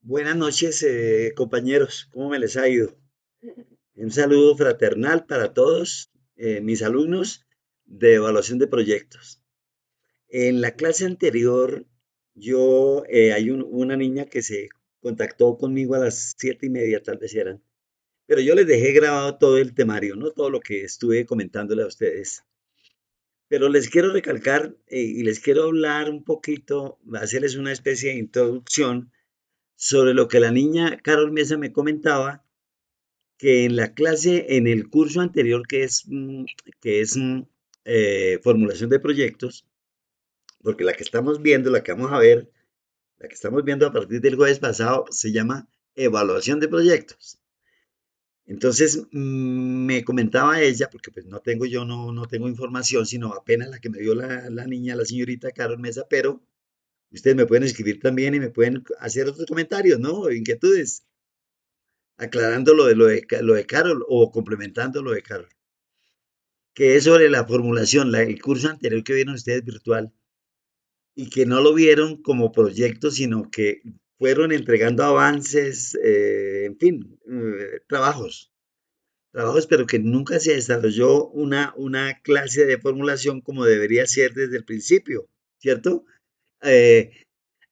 Buenas noches, compañeros. ¿Cómo me les ha ido? Un saludo fraternal para todos mis alumnos de evaluación de proyectos. En la clase anterior, hay una niña que se contactó conmigo a las 7:30, tal vez eran, pero yo les dejé grabado todo el temario, no todo lo que estuve comentándole a ustedes. Pero les quiero recalcar y les quiero hablar un poquito, hacerles una especie de introducción sobre lo que la niña Carol Mesa me comentaba que en la clase, en el curso anterior que es formulación de proyectos, porque la que estamos viendo, la que vamos a ver, la que estamos viendo a partir del jueves pasado, se llama evaluación de proyectos. Entonces me comentaba ella, porque pues no tengo información, sino apenas la que me dio la niña, la señorita Carol Mesa, pero ustedes me pueden escribir también y me pueden hacer otros comentarios, ¿no? Inquietudes, aclarando lo de Carol o complementando lo de Carol, que es sobre la formulación, el curso anterior que vieron ustedes virtual y que no lo vieron como proyecto, sino que fueron entregando avances, en fin, trabajos, pero que nunca se desarrolló una clase de formulación como debería ser desde el principio, ¿cierto? Eh,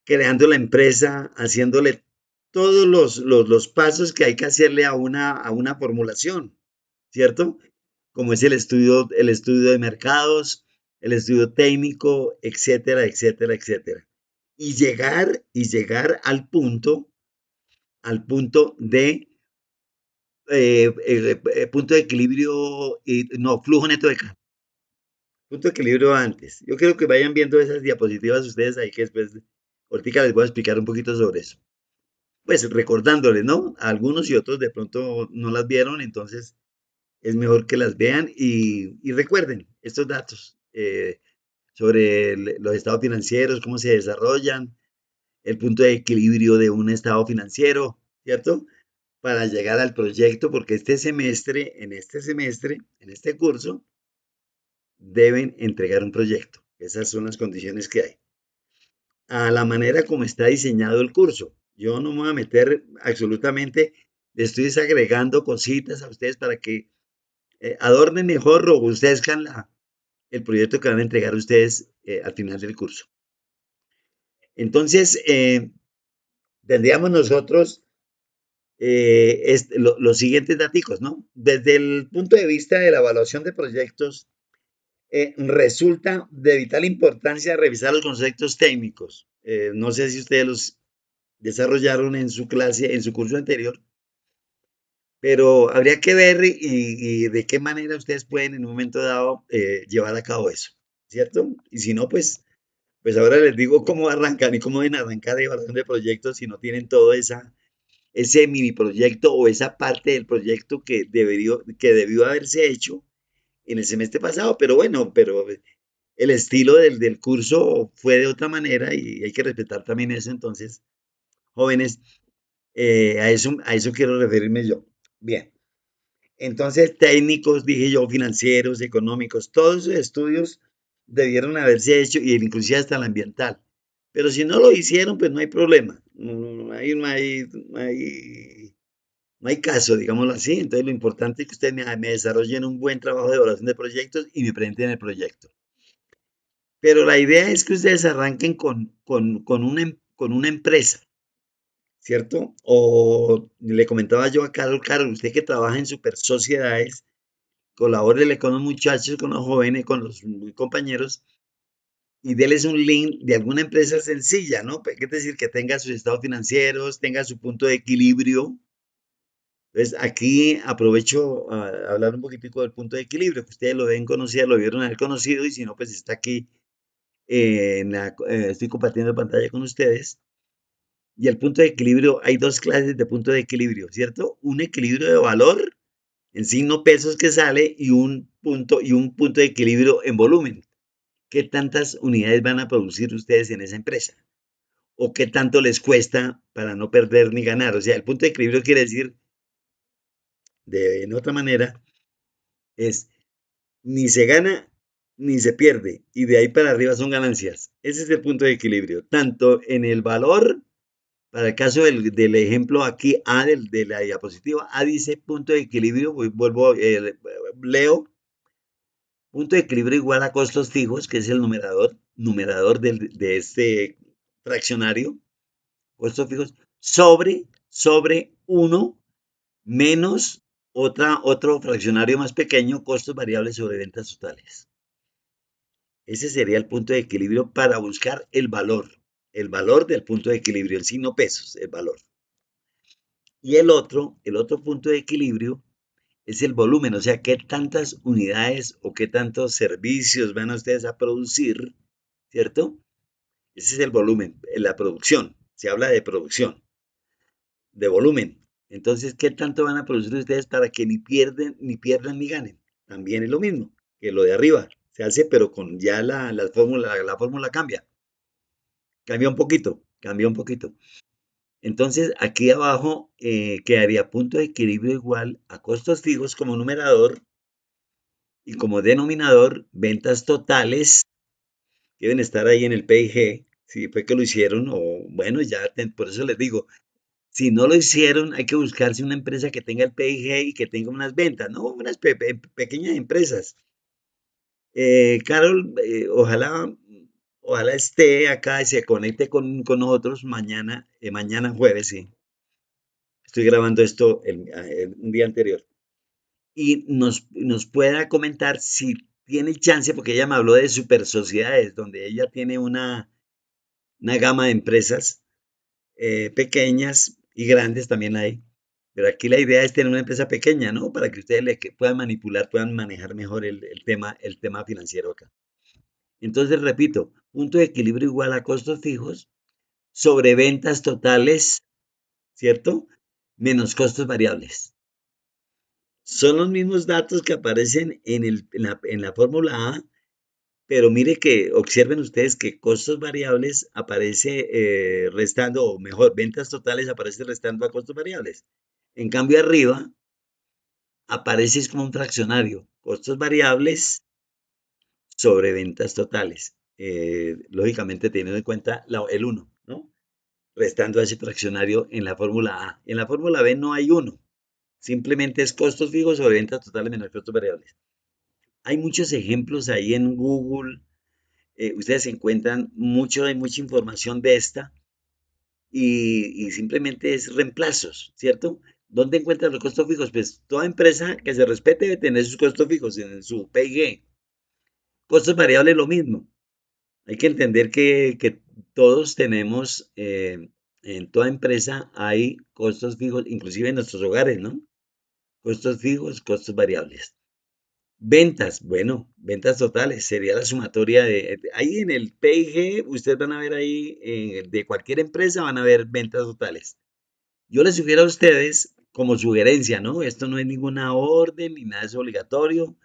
Creando la empresa, haciéndole todos los pasos que hay que hacerle a una formulación, ¿cierto? Como es el estudio de mercados, el estudio técnico, etcétera, etcétera, etcétera. Y llegar al punto de equilibrio, no, flujo neto de caja, punto de equilibrio antes. Yo quiero que vayan viendo esas diapositivas ustedes ahí que después, ahorita les voy a explicar un poquito sobre eso. Pues recordándoles, ¿no? A algunos y otros de pronto no las vieron, entonces es mejor que las vean y recuerden estos datos sobre los estados financieros, cómo se desarrollan, el punto de equilibrio de un estado financiero, ¿cierto? Para llegar al proyecto, porque en este curso, deben entregar un proyecto. Esas son las condiciones que hay. A la manera como está diseñado el curso. Yo no me voy a meter absolutamente, le estoy desagregando cositas a ustedes para que adornen mejor, robustezcan el proyecto que van a entregar ustedes al final del curso. Entonces, tendríamos nosotros los siguientes datos, ¿no? Desde el punto de vista de la evaluación de proyectos, resulta de vital importancia revisar los conceptos técnicos. No sé si ustedes los desarrollaron en su clase, en su curso anterior, pero habría que ver y de qué manera ustedes pueden en un momento dado llevar a cabo eso, ¿cierto? Y si no, pues ahora les digo cómo arrancan y cómo deben arrancar de evaluación de proyectos si no tienen todo ese mini proyecto o esa parte del proyecto que debió haberse hecho en el semestre pasado. Pero bueno, pero el estilo del curso fue de otra manera y hay que respetar también eso. Entonces, jóvenes, a eso quiero referirme yo. Bien, entonces técnicos, dije yo, financieros, económicos, todos esos estudios debieron haberse hecho y inclusive hasta el ambiental. Pero si no lo hicieron, pues no hay problema. No hay caso, digámoslo así. Entonces lo importante es que ustedes me desarrollen un buen trabajo de evaluación de proyectos y me presenten el proyecto. Pero la idea es que ustedes arranquen con una empresa, ¿cierto? O le comentaba yo a Carol, usted que trabaja en super sociedades, colabórele con los muchachos, con los jóvenes, con los compañeros y déles un link de alguna empresa sencilla, ¿no? Es decir, que tenga sus estados financieros, tenga su punto de equilibrio. Entonces, aquí aprovecho a hablar un poquitico del punto de equilibrio, que ustedes lo deben conocer, lo vieron haber conocido, y si no, pues está aquí, estoy compartiendo pantalla con ustedes. Y el punto de equilibrio, hay dos clases de punto de equilibrio, ¿cierto? Un equilibrio de valor en signo pesos que sale y un punto de equilibrio en volumen. ¿Qué tantas unidades van a producir ustedes en esa empresa? ¿O qué tanto les cuesta para no perder ni ganar? O sea, el punto de equilibrio quiere decir, en otra manera, es ni se gana ni se pierde, y de ahí para arriba son ganancias. Ese es el punto de equilibrio, tanto en el valor Para el caso del ejemplo aquí, A de la diapositiva, A dice punto de equilibrio, vuelvo, leo, punto de equilibrio igual a costos fijos, que es el numerador de este fraccionario, costos fijos, sobre uno menos otro fraccionario más pequeño, costos variables sobre ventas totales. Ese sería el punto de equilibrio para buscar el valor del punto de equilibrio, el signo pesos, el valor. Y el otro punto de equilibrio es el volumen, o sea, qué tantas unidades o qué tantos servicios van a ustedes a producir, ¿cierto? Ese es el volumen, la producción. Se habla de producción, de volumen. Entonces, ¿qué tanto van a producir ustedes para que ni pierdan ni ganen? También es lo mismo que lo de arriba. Se hace, pero con ya la fórmula cambia un poquito, cambia un poquito. Entonces, aquí abajo quedaría punto de equilibrio igual a costos fijos como numerador y como denominador, ventas totales que deben estar ahí en el PIG, si fue que lo hicieron, o bueno, ya, por eso les digo, si no lo hicieron, hay que buscarse una empresa que tenga el PIG y que tenga unas ventas, ¿no? Unas pequeñas empresas. Carol, ojalá esté acá y se conecte con nosotros mañana jueves, sí. Estoy grabando esto un día anterior. Y nos pueda comentar si tiene chance, porque ella me habló de super sociedades, donde ella tiene una gama de empresas pequeñas y grandes también hay. Pero aquí la idea es tener una empresa pequeña, ¿no? Para que ustedes puedan manipular, puedan manejar mejor el tema financiero acá. Entonces, repito, punto de equilibrio igual a costos fijos sobre ventas totales, ¿cierto? Menos costos variables. Son los mismos datos que aparecen en la fórmula A, pero mire que observen ustedes que costos variables aparece restando, o mejor, ventas totales aparece restando a costos variables. En cambio, arriba aparece como un fraccionario, costos variables sobre ventas totales. Lógicamente teniendo en cuenta el 1, ¿no? Restando a ese fraccionario en la fórmula A. En la fórmula B no hay 1, simplemente es costos fijos sobre ventas totales menos costos variables. Hay muchos ejemplos ahí en Google, ustedes encuentran mucha información de esta y simplemente es reemplazos, ¿cierto? ¿Dónde encuentran los costos fijos? Pues toda empresa que se respete debe tener sus costos fijos en su PIG. Costos variables lo mismo. Hay que entender que todos tenemos, en toda empresa hay costos fijos, inclusive en nuestros hogares, ¿no? Costos fijos, costos variables. Ventas, bueno, ventas totales, sería la sumatoria ahí en el PIG, ustedes van a ver ahí, de cualquier empresa van a ver ventas totales. Yo les sugiero a ustedes, como sugerencia, ¿no? Esto no es ninguna orden ni nada es obligatorio.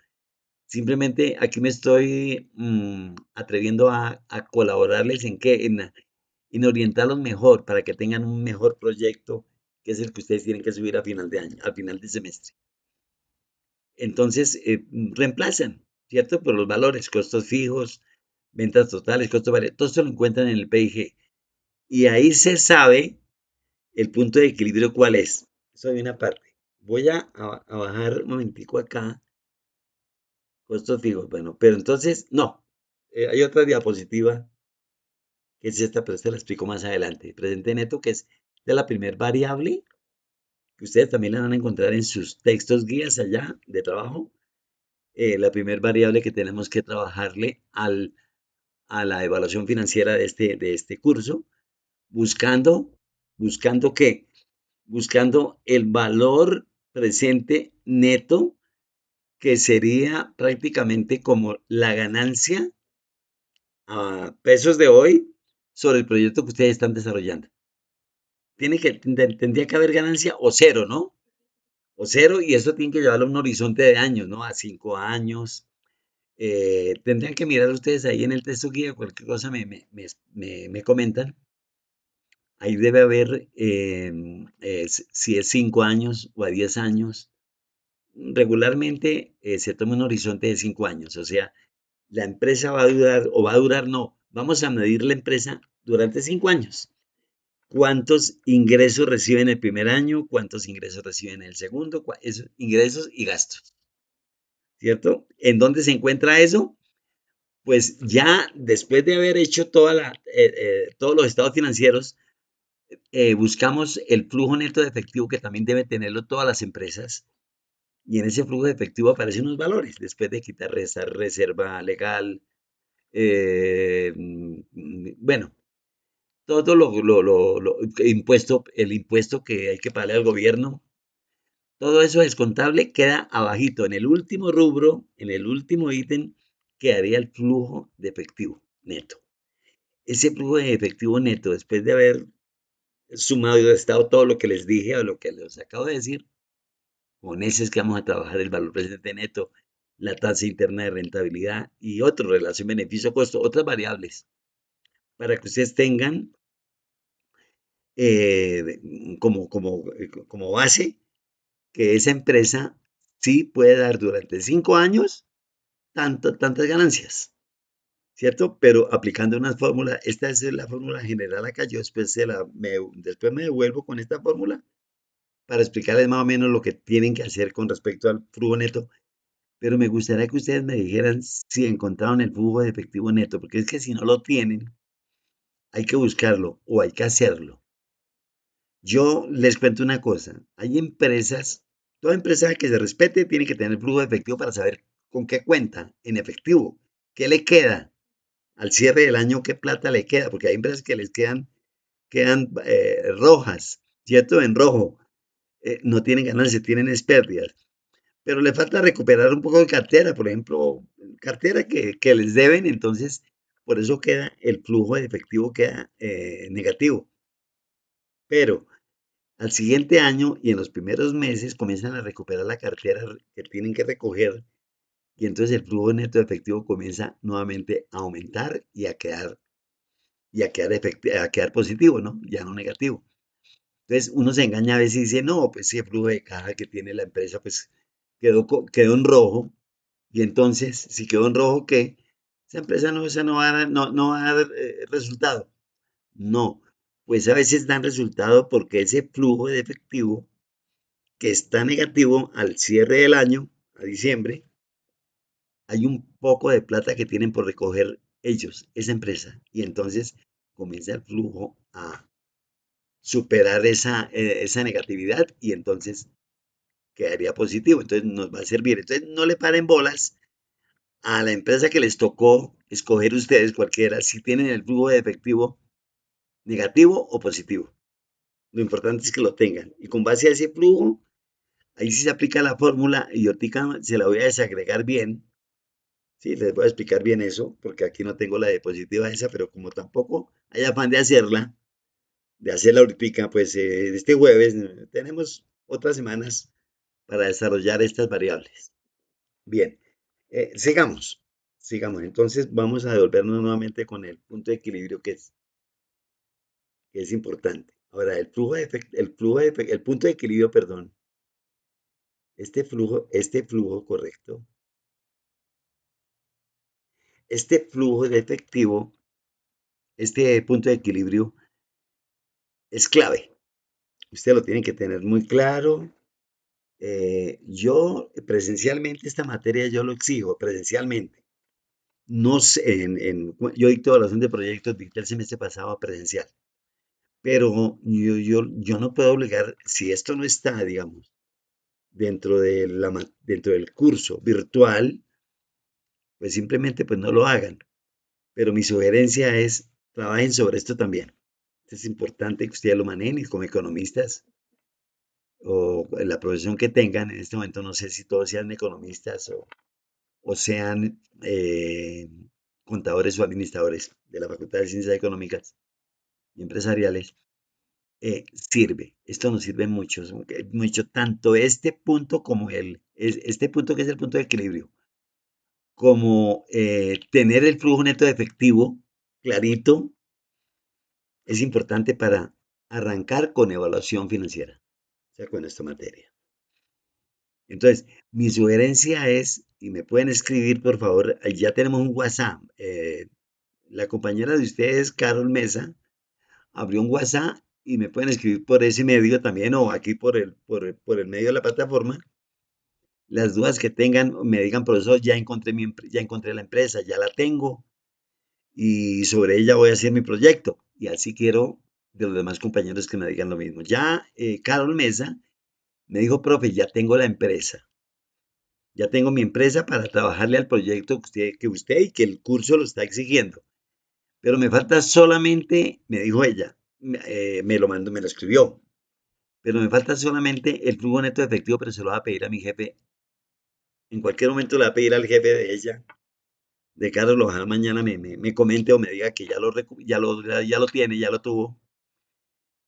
Simplemente aquí me estoy atreviendo a colaborarles en orientarlos mejor para que tengan un mejor proyecto, que es el que ustedes tienen que subir a final de año, al final de semestre. Entonces, reemplazan, ¿cierto? Por los valores, costos fijos, ventas totales, costos variables, todo esto lo encuentran en el PIG. Y ahí se sabe el punto de equilibrio cuál es. Eso de una parte. Voy a bajar un momentico acá, costos fijos. Bueno, pero entonces, no. Hay otra diapositiva, que es esta, pero esta la explico más adelante. Presente neto, que es de la primer variable, que ustedes también la van a encontrar en sus textos guías allá de trabajo. La primer variable que tenemos que trabajarle a la evaluación financiera de este curso, buscando qué, buscando el valor presente neto, que sería prácticamente como la ganancia a pesos de hoy sobre el proyecto que ustedes están desarrollando. Tendría que haber ganancia o cero, ¿no? O cero, y eso tiene que llevarlo a un horizonte de años, ¿no? A 5 años. Tendrían que mirar ustedes ahí en el texto guía, cualquier cosa me comentan. Ahí debe haber, si es 5 años o a 10 años. Regularmente se toma un horizonte de 5 años, o sea, la empresa va a durar, o va a durar, no, vamos a medir la empresa durante 5 años. cuántos ingresos reciben el primer año, cuántos ingresos reciben el segundo, ingresos y gastos, ¿cierto? ¿En dónde se encuentra eso? Pues ya después de haber hecho todos los estados financieros, buscamos el flujo neto de efectivo que también deben tenerlo todas las empresas. Y en ese flujo de efectivo aparecen unos valores, después de quitar esa reserva legal, bueno, todo el impuesto que hay que pagarle al gobierno, todo eso descontable queda abajito. En el último rubro, en el último ítem, quedaría el flujo de efectivo neto. Ese flujo de efectivo neto, después de haber sumado y restado todo lo que les dije o lo que les acabo de decir, con ese es que vamos a trabajar el valor presente neto, la tasa interna de rentabilidad y otro, relación beneficio-costo, otras variables, para que ustedes tengan como base que esa empresa sí puede dar durante 5 años tantas ganancias, ¿cierto? Pero aplicando una fórmula, esta es la fórmula general acá, yo después me devuelvo con esta fórmula para explicarles más o menos lo que tienen que hacer con respecto al flujo neto, pero me gustaría que ustedes me dijeran si encontraron el flujo de efectivo neto, porque es que si no lo tienen, hay que buscarlo o hay que hacerlo. Yo les cuento una cosa, hay empresas, toda empresa que se respete tiene que tener flujo de efectivo para saber con qué cuenta en efectivo, qué le queda al cierre del año, qué plata le queda, porque hay empresas que quedan rojas, ¿cierto? En rojo, no tienen ganancias, tienen pérdidas, pero le falta recuperar un poco de cartera, por ejemplo, cartera que les deben, entonces por eso queda el flujo de efectivo queda negativo, pero al siguiente año y en los primeros meses comienzan a recuperar la cartera que tienen que recoger y entonces el flujo neto de efectivo comienza nuevamente a aumentar a quedar positivo, ¿no? Ya no negativo. Entonces uno se engaña a veces y dice, no, pues sí, el flujo de caja que tiene la empresa pues quedó en rojo y entonces si quedó en rojo, ¿qué? Esa empresa no va a dar, no va a dar resultado. No, pues a veces dan resultado porque ese flujo de efectivo que está negativo al cierre del año, a diciembre, hay un poco de plata que tienen por recoger ellos, esa empresa, y entonces comienza el flujo a superar esa negatividad y entonces quedaría positivo, entonces nos va a servir. Entonces no le paren bolas a la empresa que les tocó escoger ustedes cualquiera si tienen el flujo de efectivo negativo o positivo. Lo importante es que lo tengan y con base a ese flujo, ahí sí se aplica la fórmula y ahorita se la voy a desagregar bien. Sí, les voy a explicar bien eso, porque aquí no tengo la diapositiva esa, pero como tampoco hay afán de hacerla ahorita, pues este jueves tenemos otras semanas para desarrollar estas variables. Bien, sigamos. Entonces vamos a devolvernos nuevamente con el punto de equilibrio que es importante. Ahora, el punto de equilibrio, perdón, este flujo correcto, este flujo de efectivo, este punto de equilibrio es clave. Usted lo tiene que tener muy claro. Yo presencialmente esta materia yo lo exijo presencialmente. No sé, yo dicto evaluación de proyectos, dicté el semestre pasado presencial, pero yo no puedo obligar, si esto no está, digamos, dentro del curso virtual, pues simplemente pues no lo hagan. Pero mi sugerencia es, trabajen sobre esto también. Es importante que ustedes lo manejen y como economistas o la profesión que tengan, en este momento no sé si todos sean economistas o sean contadores o administradores de la Facultad de Ciencias Económicas y Empresariales, sirve. Esto nos sirve mucho, mucho tanto este punto este punto que es el punto de equilibrio, como tener el flujo neto de efectivo clarito, es importante para arrancar con evaluación financiera, o sea, con esta materia. Entonces, mi sugerencia es, y me pueden escribir, por favor, ya tenemos un WhatsApp. La compañera de ustedes, Carol Mesa, abrió un WhatsApp y me pueden escribir por ese medio también o aquí por el medio de la plataforma. Las dudas que tengan, me digan, profesor, ya encontré la empresa, ya la tengo y sobre ella voy a hacer mi proyecto. Y así quiero de los demás compañeros que me digan lo mismo. Ya Carol Mesa me dijo, profe, ya tengo mi empresa para trabajarle al proyecto que usted y que el curso lo está exigiendo. Pero me falta solamente, me dijo ella, me lo mandó, me lo escribió, pero me falta solamente el flujo neto de efectivo, pero se lo va a pedir a mi jefe. En cualquier momento le va a pedir al jefe de ella, de Carlos, ojalá mañana me comente o me diga que ya lo tiene, ya lo tuvo,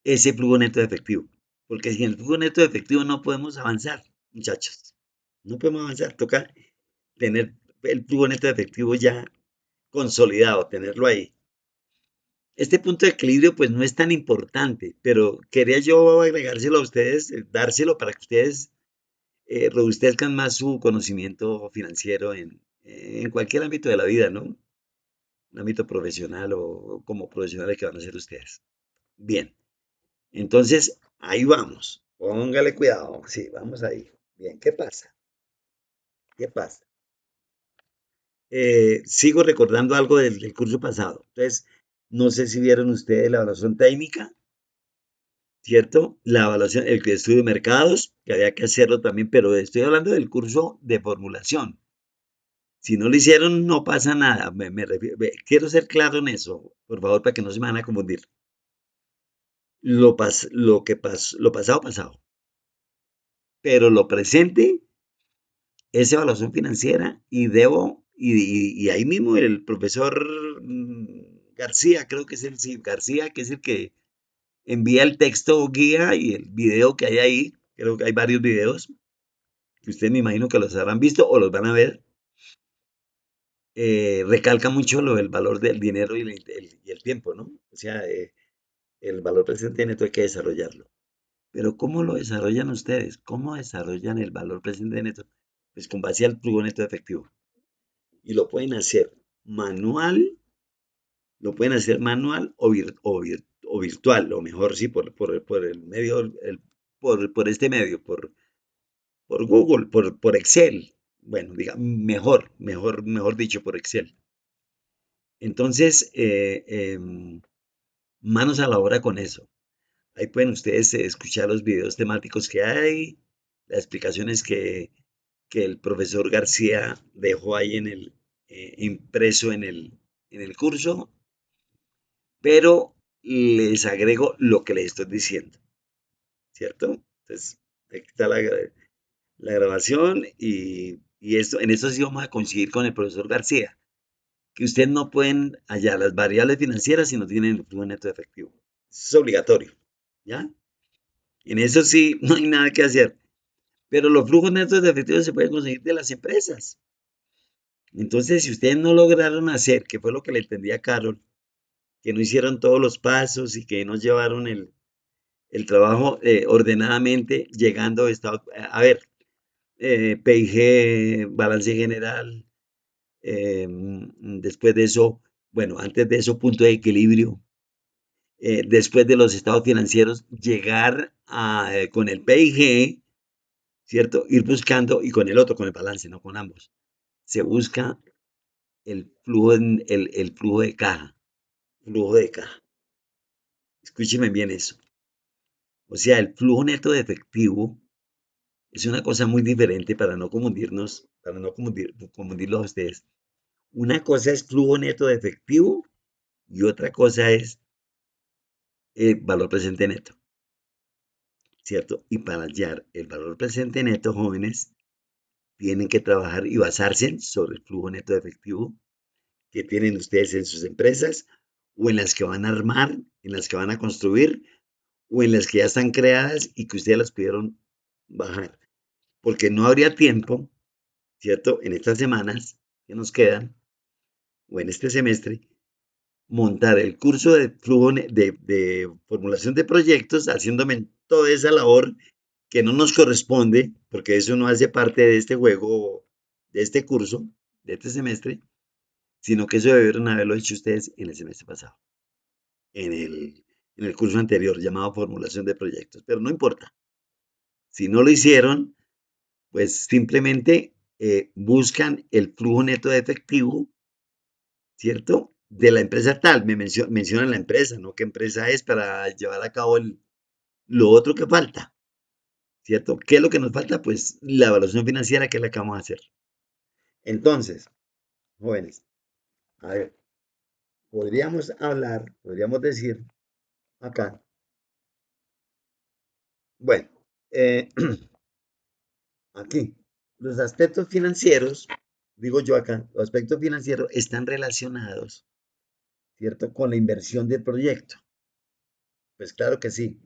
ese flujo neto de efectivo. Porque sin el flujo neto de efectivo no podemos avanzar, muchachos. No podemos avanzar. Toca tener el flujo neto de efectivo ya consolidado, tenerlo ahí. Este punto de equilibrio pues no es tan importante, pero quería yo agregárselo a ustedes, dárselo para que ustedes robustezcan más su conocimiento financiero en cualquier ámbito de la vida, ¿no? Un ámbito profesional o como profesionales que van a ser ustedes. Bien, entonces ahí vamos. Póngale cuidado. Sí, vamos ahí. Bien, ¿qué pasa? ¿Qué pasa? Sigo recordando algo del curso pasado. Entonces, no sé si vieron ustedes la evaluación técnica, ¿cierto? La evaluación, el estudio de mercados, que había que hacerlo también, pero estoy hablando del curso de formulación. Si no lo hicieron, no pasa nada. Quiero ser claro en eso, por favor, para que no se me van a confundir. Lo pasado, pasado. Pero lo presente es evaluación financiera y ahí mismo el profesor García, creo que es el, sí, García, que es el que envía el texto guía y el video que hay ahí. Creo que hay varios videos que ustedes me imagino que los habrán visto o los van a ver. Recalca mucho lo del valor del dinero y el tiempo, ¿no? O sea, el valor presente neto hay que desarrollarlo. Pero ¿cómo lo desarrollan ustedes? ¿Cómo desarrollan el valor presente neto? Pues con base al flujo neto de efectivo. Y lo pueden hacer manual, o virtual, o mejor, sí, por el medio, por este medio, por Google, por Excel. Bueno, diga, mejor dicho, por Excel. Entonces, manos a la obra con eso. Ahí pueden ustedes escuchar los videos temáticos que hay, las explicaciones que el profesor García dejó ahí impreso en el curso, pero les agrego lo que les estoy diciendo, ¿cierto? Entonces, aquí está la grabación y en esto sí vamos a coincidir con el profesor García, que ustedes no pueden hallar las variables financieras si no tienen el flujo neto de efectivo. Es obligatorio, ¿ya? En eso sí, no hay nada que hacer. Pero los flujos netos de efectivo se pueden conseguir de las empresas. Entonces, si ustedes no lograron hacer, que fue lo que le entendí a Carol, que no hicieron todos los pasos y que no llevaron el trabajo ordenadamente, llegando a estado, a ver, PIG, balance general, después de eso, bueno, antes de eso, punto de equilibrio, después de los estados financieros, llegar con el PIG, ¿cierto? Ir buscando, y con el otro, con el balance, no con ambos. Se busca el flujo de caja. Flujo de caja. Escúcheme bien eso. O sea, el flujo neto de efectivo es una cosa muy diferente para no confundirnos, para no confundirlos a ustedes. Una cosa es flujo neto de efectivo y otra cosa es valor presente neto, ¿cierto? Y para hallar el valor presente neto, jóvenes, tienen que trabajar y basarse sobre el flujo neto de efectivo que tienen ustedes en sus empresas o en las que van a armar, en las que van a construir o en las que ya están creadas y que ustedes las pudieron bajar. Porque no habría tiempo, ¿cierto? En estas semanas que nos quedan o en este semestre, montar el curso de flujo de formulación de proyectos, haciéndome toda esa labor que no nos corresponde, porque eso no hace parte de este juego, de este curso, de este semestre, sino que eso debieron haberlo hecho ustedes en el semestre pasado, en el en el curso anterior llamado formulación de proyectos, pero no importa. Si no lo hicieron, pues simplemente buscan el flujo neto de efectivo, ¿cierto? De la empresa tal, mencionan la empresa, ¿no? ¿Qué empresa es para llevar a cabo lo otro que falta? ¿Cierto? ¿Qué es lo que nos falta? Pues la evaluación financiera que es la que vamos a hacer. Entonces, jóvenes, a ver, podríamos decir acá, bueno, eh, aquí, los aspectos financieros, digo yo acá, los aspectos financieros están relacionados, ¿cierto? Con la inversión del proyecto. Pues claro que sí.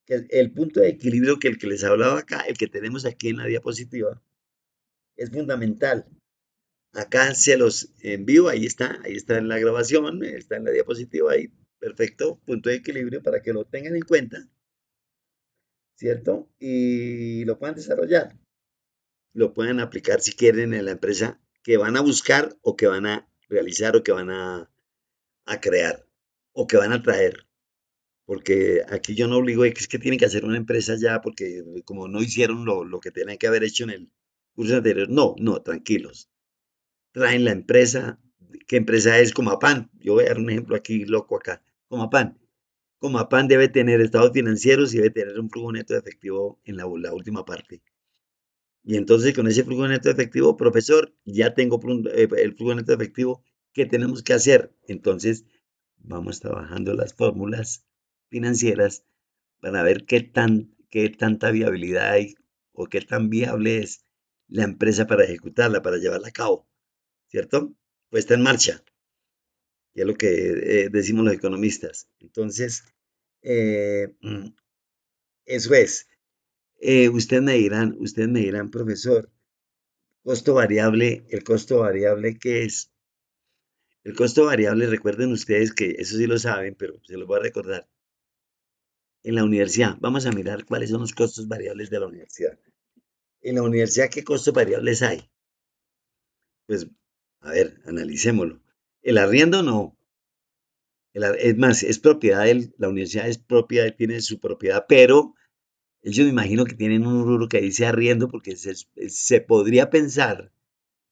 Que el punto de equilibrio que el que les hablaba acá, el que tenemos aquí en la diapositiva, es fundamental. Acá se los envío, ahí está en la grabación, está en la diapositiva ahí, perfecto, punto de equilibrio para que lo tengan en cuenta, ¿cierto? Y lo puedan desarrollar, lo pueden aplicar si quieren en la empresa que van a buscar o que van a realizar o que van a crear o que van a traer. Porque aquí yo no obligo, es que tienen que hacer una empresa ya, porque como no hicieron lo que tenían que haber hecho en el curso anterior, no, no, tranquilos. Traen la empresa, ¿qué empresa es? Comapan. Yo voy a dar un ejemplo aquí loco acá. Comapan. Comapan debe tener estados financieros y debe tener un flujo neto de efectivo en la última parte. Y entonces con ese flujo neto de efectivo, profesor, ya tengo el flujo neto de efectivo, ¿qué tenemos que hacer? Entonces vamos trabajando las fórmulas financieras para ver qué tanta viabilidad hay o qué tan viable es la empresa para ejecutarla, para llevarla a cabo, ¿cierto? Puesta en marcha, que es lo que decimos los economistas. Entonces, eso es. Ustedes me dirán, profesor, costo variable, el costo variable, ¿qué es? El costo variable, recuerden ustedes que eso sí lo saben, pero se los voy a recordar. En la universidad, vamos a mirar cuáles son los costos variables de la universidad. En la universidad, ¿qué costos variables hay? Pues, a ver, analicémoslo. El arriendo no. Es más, es propiedad, la universidad es propiedad, tiene su propiedad, pero ellos me imagino que tienen un rubro que dice arriendo porque se podría pensar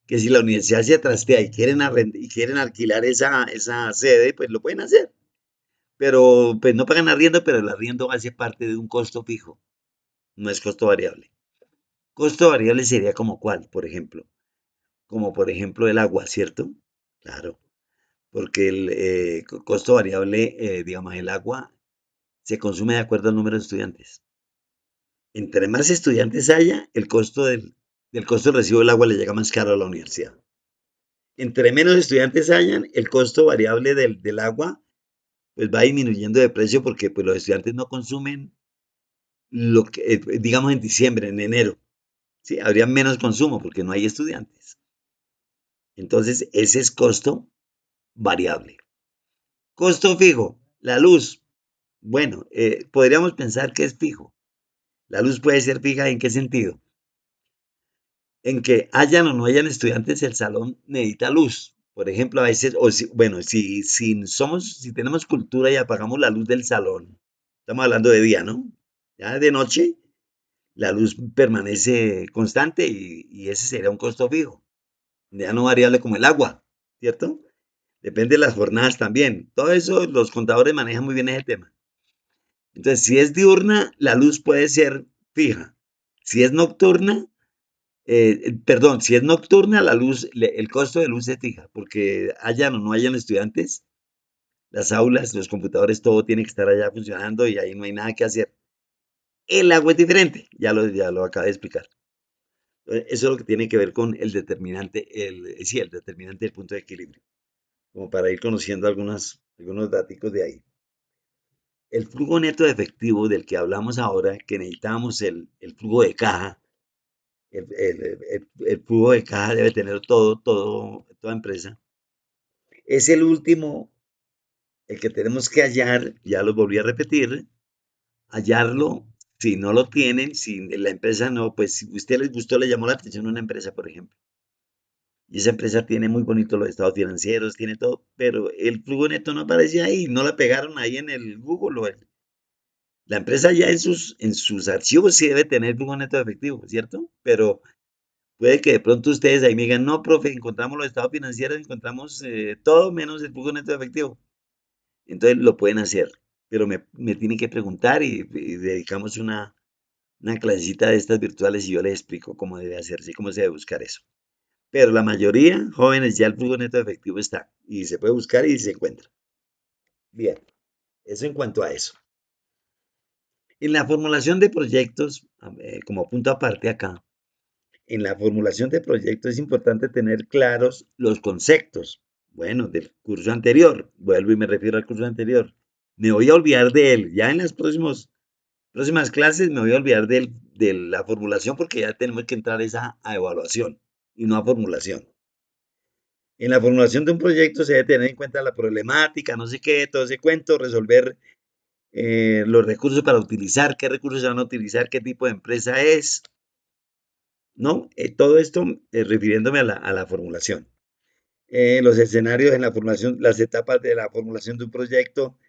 que si la universidad se trastea y y quieren alquilar esa sede, pues lo pueden hacer. Pero pues no pagan arriendo, pero el arriendo hace parte de un costo fijo, no es costo variable. Costo variable sería como cuál, por ejemplo, como por ejemplo el agua, ¿cierto? Claro, porque el costo variable, digamos, el agua se consume de acuerdo al número de estudiantes. Entre más estudiantes haya, el costo del recibo del agua le llega más caro a la universidad. Entre menos estudiantes hayan, el costo variable del agua pues va disminuyendo de precio porque pues los estudiantes no consumen lo que, digamos en diciembre, en enero, ¿sí? Habría menos consumo porque no hay estudiantes. Entonces, ese es costo variable. Costo fijo, la luz. Bueno, podríamos pensar que es fijo. La luz puede ser fija ¿en qué sentido? En que hayan o no hayan estudiantes, el salón necesita luz. Por ejemplo, a veces, bueno, si tenemos cultura y apagamos la luz del salón, estamos hablando de día, ¿no? Ya de noche, la luz permanece constante y ese sería un costo fijo, ya no variable como el agua, ¿cierto? Depende de las jornadas también. Todo eso los contadores manejan muy bien ese tema. Entonces, si es diurna, la luz puede ser fija. Si es nocturna, perdón, si es nocturna, el costo de luz es fija, porque hayan o no hayan estudiantes, las aulas, los computadores, todo tiene que estar allá funcionando y ahí no hay nada que hacer. El agua es diferente, ya lo acabé de explicar. Eso es lo que tiene que ver con el determinante, sí, el determinante del punto de equilibrio, como para ir conociendo algunos datos de ahí. El flujo neto de efectivo del que hablamos ahora, que necesitamos el flujo de caja, el flujo de caja debe tener toda empresa. Es el último, el que tenemos que hallar, ya lo volví a repetir, hallarlo. Si no lo tienen, si la empresa no, pues si a usted les gustó, le llamó la atención una empresa, por ejemplo. y esa empresa tiene muy bonito los estados financieros, tiene todo, pero el flujo neto no aparece ahí, no la pegaron ahí en el Google. La empresa ya en sus archivos sí debe tener flujo neto de efectivo, ¿cierto? Pero puede que de pronto ustedes ahí me digan, no, profe, encontramos los estados financieros, encontramos todo menos el flujo neto de efectivo. Entonces lo pueden hacer, pero me tienen que preguntar y dedicamos una clasecita de estas virtuales y yo les explico cómo debe hacerse y cómo se debe buscar eso. Pero la mayoría, jóvenes, ya el flujo neto de efectivo está y se puede buscar y se encuentra. Bien, eso en cuanto a eso. En la formulación de proyectos, como punto aparte acá, en la formulación de proyectos es importante tener claros los conceptos. Bueno, del curso anterior, vuelvo y me refiero al curso anterior. Me voy a olvidar de él. Ya en las próximas clases me voy a olvidar de la formulación porque ya tenemos que entrar a evaluación y no a formulación. En la formulación de un proyecto se debe tener en cuenta la problemática, no sé qué, todo ese cuento, resolver los recursos para utilizar, qué recursos se van a utilizar, qué tipo de empresa es, ¿no? Todo esto refiriéndome a la formulación. Los escenarios en la formulación, las etapas de la formulación de un proyecto,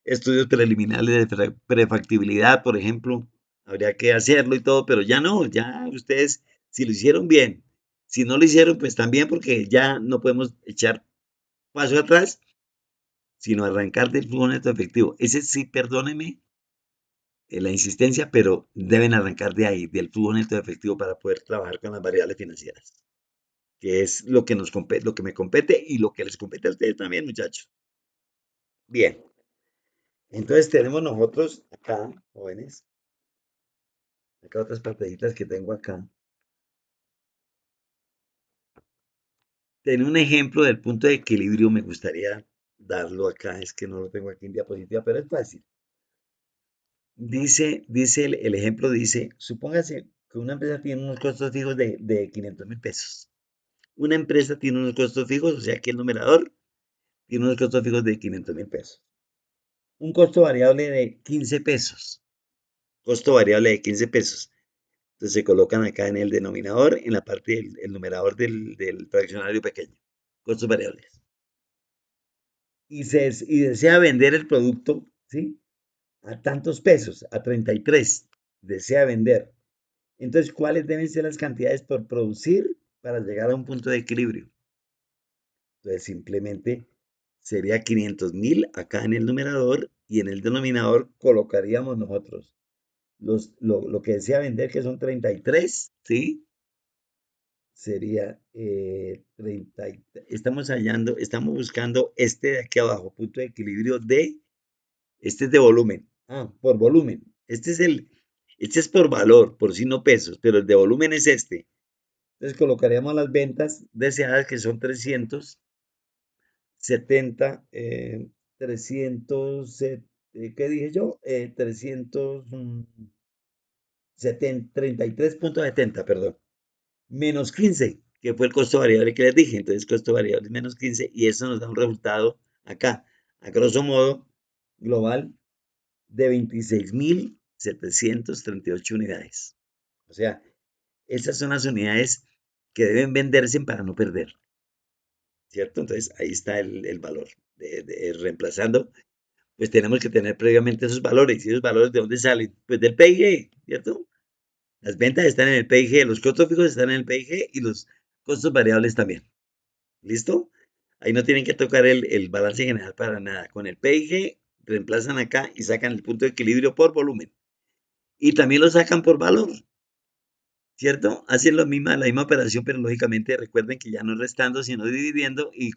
estudios preliminares de prefactibilidad, por ejemplo, habría que hacerlo y todo, pero ya no, ya ustedes, si lo hicieron bien, si no lo hicieron, pues también, porque ya no podemos echar paso atrás, sino arrancar del flujo neto efectivo. Ese sí, perdónenme la insistencia, pero deben arrancar de ahí, del flujo neto efectivo para poder trabajar con las variables financieras, que es lo que nos compete, lo que me compete y lo que les compete a ustedes también, muchachos. Bien, entonces tenemos nosotros acá, jóvenes, acá otras pantallitas que tengo acá. Tener un ejemplo del punto de equilibrio me gustaría darlo acá, es que no lo tengo aquí en diapositiva, pero es fácil. Dice el ejemplo, dice, supóngase que una empresa tiene unos costos fijos de 500.000 pesos. Una empresa tiene unos costos fijos, o sea que el numerador tiene unos costos fijos de 500.000 pesos. Un costo variable de 15 pesos. Costo variable de 15 pesos. Entonces se colocan acá en el denominador, en la parte del el numerador del fraccionario pequeño. Costos variables. Y desea vender el producto, ¿sí? A tantos pesos, a 33, desea vender. Entonces, ¿cuáles deben ser las cantidades por producir para llegar a un punto de equilibrio? Entonces, simplemente sería 500.000 acá en el numerador y en el denominador colocaríamos nosotros lo que desea vender, que son 33, ¿sí? Sería 30, estamos buscando este de aquí abajo, punto de equilibrio este es de volumen. Por volumen. Este es por valor, por si no pesos, pero el de volumen es este. Entonces colocaríamos las ventas deseadas que son 370, 300, ¿qué dije yo? 33.70, perdón. Menos 15, que fue el costo variable que les dije. Entonces, costo variable menos 15, y eso nos da un resultado acá, a grosso modo, global de 26.738 unidades. O sea, esas son las unidades que deben venderse para no perder, ¿cierto? Entonces, ahí está el valor. Reemplazando, pues tenemos que tener previamente esos valores. ¿Y esos valores de dónde salen? Pues del PIG, ¿cierto? Las ventas están en el PIG, los costos fijos están en el PIG y los costos variables también. ¿Listo? Ahí no tienen que tocar el balance general para nada. Con el PIG reemplazan acá y sacan el punto de equilibrio por volumen. Y también lo sacan por valor, ¿cierto? Hacen la misma operación, pero lógicamente recuerden que ya no restando, sino dividiendo y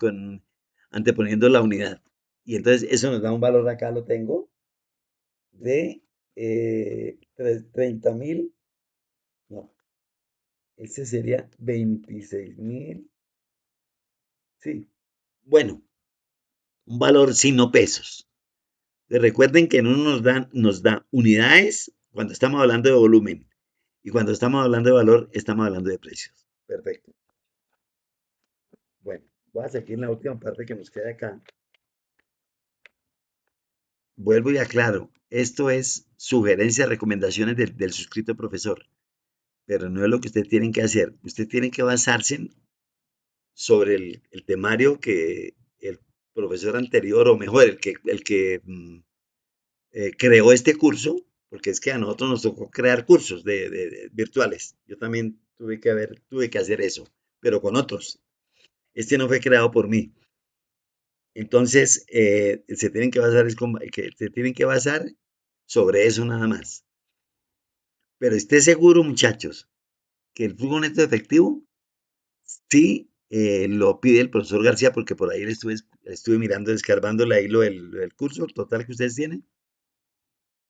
anteponiendo la unidad. Y entonces eso nos da un valor, acá lo tengo, de 30.000, no, ese sería 26.000, sí, bueno, un valor sin no pesos. Recuerden que no nos da unidades cuando estamos hablando de volumen. Y cuando estamos hablando de valor, estamos hablando de precios. Perfecto. Bueno, voy a seguir en la última parte que nos queda acá. Vuelvo y aclaro, esto es sugerencias, recomendaciones del suscrito profesor, pero no es lo que ustedes tienen que hacer. Ustedes tienen que basarse sobre el temario que el profesor anterior, o mejor, el que creó este curso, porque es que a nosotros nos tocó crear cursos de virtuales. Yo también tuve que hacer eso, pero con otros. Este no fue creado por mí. Entonces, se tienen que basar sobre eso nada más. Pero esté seguro, muchachos, que el flujo neto efectivo sí lo pide el profesor García, porque por ahí le estuve mirando, descarbándole ahí lo del curso total que ustedes tienen.